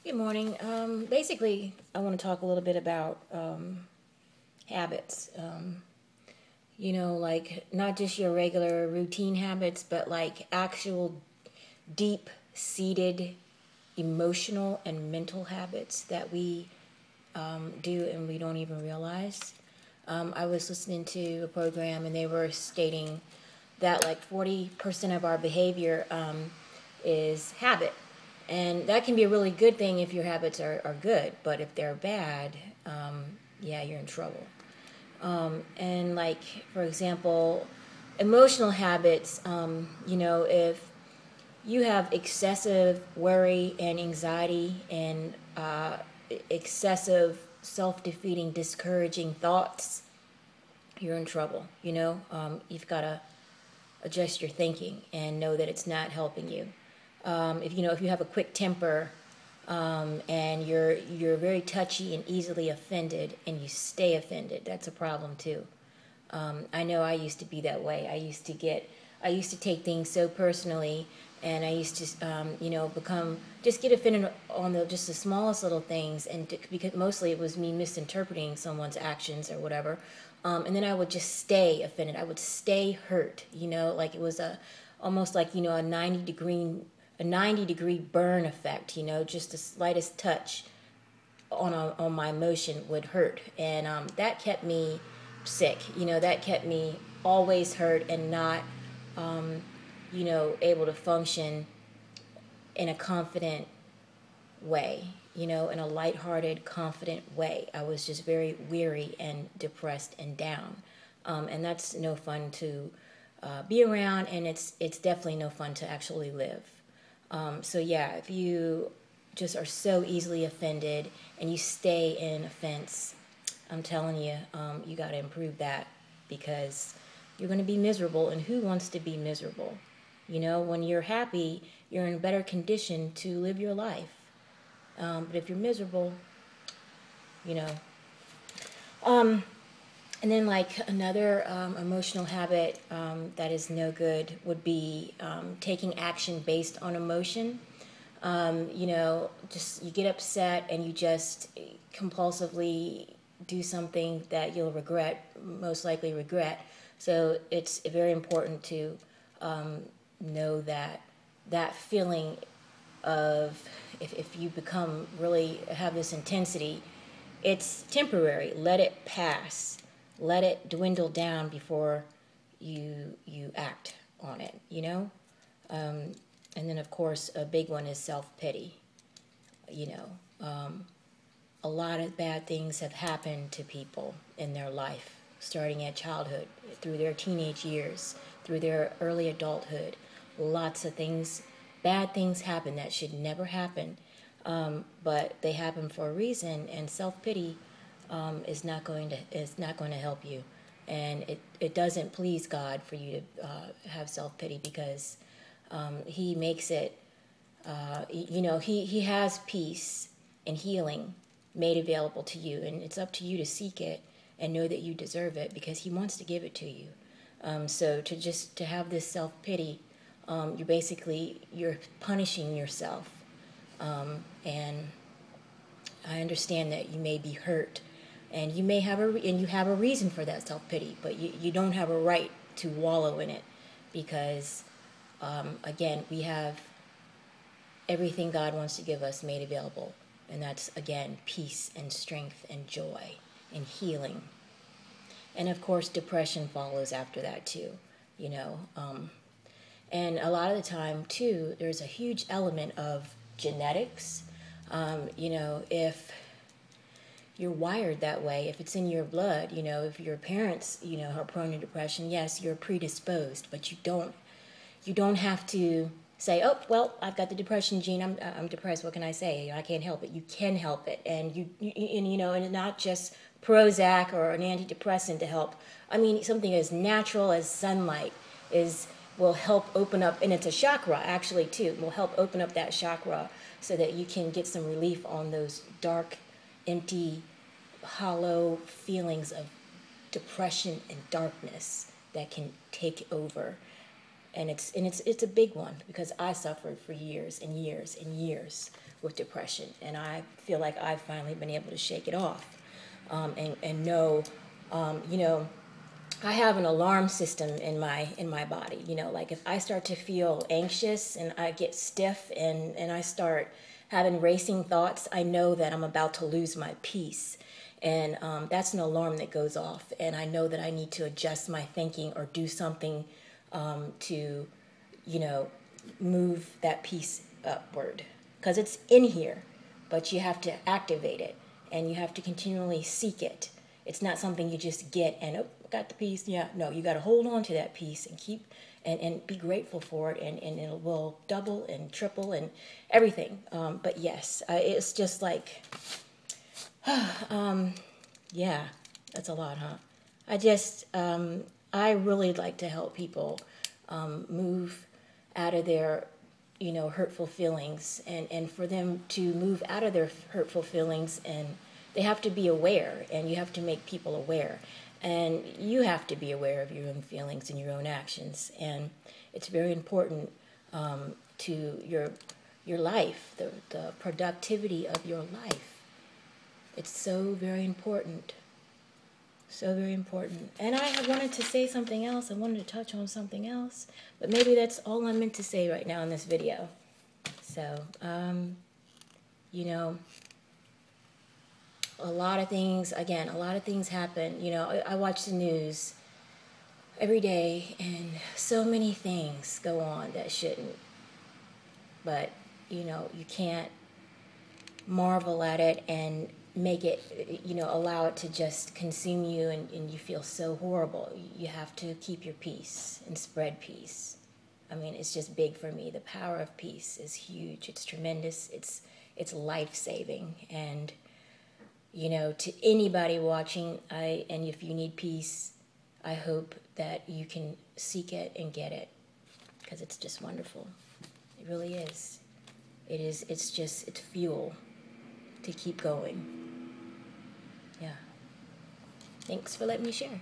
Good morning. Basically, I want to talk a little bit about habits. Like not just your regular routine habits, but like actual deep seated emotional and mental habits that we do and we don't even realize. I was listening to a program and they were stating that like 40% of our behavior is habit. And that can be a really good thing if your habits are good, but if they're bad, yeah, you're in trouble. And like, for example, emotional habits, if you have excessive worry and anxiety and excessive self-defeating, discouraging thoughts, you're in trouble. You've got to adjust your thinking and know that it's not helping you. If you have a quick temper and you're very touchy and easily offended, and you stay offended, that's a problem too. I know I used to be that way. I used to take things so personally, and I used to, just get offended on just the smallest little things, and because mostly it was me misinterpreting someone's actions or whatever, and then I would just stay offended. I would stay hurt, like it was almost like a 90-degree burn effect. Just the slightest touch on my emotion would hurt, and that kept me sick. That kept me always hurt and not, able to function in a confident way. In a lighthearted, confident way. I was just very weary and depressed and down, and that's no fun to be around, and it's definitely no fun to actually live. So yeah, if you just are so easily offended and you stay in offense, I'm telling you, you got to improve that, because you're going to be miserable, and who wants to be miserable? When you're happy, you're in a better condition to live your life. But if you're miserable, you know. And then, like, another emotional habit that is no good would be taking action based on emotion. Just you get upset and you just compulsively do something that you'll most likely regret. So it's very important to know that feeling of, if you become really have this intensity, it's temporary. Let it pass. Let it dwindle down before you act on it. And then, of course, a big one is self-pity. You know, a lot of bad things have happened to people in their life, starting at childhood, through their teenage years, through their early adulthood. Lots of things, bad things happen that should never happen, but they happen for a reason. And self-pity is not going to help you, and it doesn't please God for you to have self-pity, because He makes it. He has peace and healing made available to you, and it's up to you to seek it and know that you deserve it, because He wants to give it to you. So to have this self-pity, you're punishing yourself, and I understand that you may be hurt, and you have a reason for that self-pity, but you don't have a right to wallow in it, because again, we have everything God wants to give us made available, and that's, again, peace and strength and joy and healing. And of course, depression follows after that too, you know. And a lot of the time too, there's a huge element of genetics. If you're wired that way, if it's in your blood, if your parents, are prone to depression, yes, you're predisposed, but you don't have to say, oh, well, I've got the depression gene, I'm depressed, what can I say? I can't help it. You can help it, and and not just Prozac or an antidepressant to help. I mean, something as natural as sunlight will help open up, and it's a chakra actually too, will help open up that chakra so that you can get some relief on those dark, empty, hollow feelings of depression and darkness that can take over. and it's a big one because I suffered for years and years and years with depression, and I feel like I've finally been able to shake it off, and know, you know, I have an alarm system in my body. You know, like if I start to feel anxious and I get stiff and I start having racing thoughts, I know that I'm about to lose my peace. And that's an alarm that goes off. And I know that I need to adjust my thinking or do something to, you know, move that peace upward. Because it's in here, but you have to activate it and you have to continually seek it. It's not something you just get and, oh, got the peace. Yeah, no, you got to hold on to that peace and keep and be grateful for it, and it will double and triple and everything. But yes, it's just like, yeah, that's a lot, huh? I really like to help people move out of their, you know, hurtful feelings, and for them to move out of their hurtful feelings, and they have to be aware, and you have to make people aware. And you have to be aware of your own feelings and your own actions. And it's very important to your life, the productivity of your life. It's so very important. So very important. And I wanted to say something else. I wanted to touch on something else. But maybe that's all I'm meant to say right now in this video. So, you know, a lot of things happen. You know, I watch the news every day, and so many things go on that shouldn't. But, you know, you can't marvel at it and make it, you know, allow it to just consume you, and you feel so horrible. You have to keep your peace and spread peace. I mean, it's just big for me. The power of peace is huge. It's tremendous. It's life-saving. And you know, to anybody watching, and if you need peace, I hope that you can seek it and get it, because it's just wonderful. It really is. It's fuel to keep going. Yeah. Thanks for letting me share.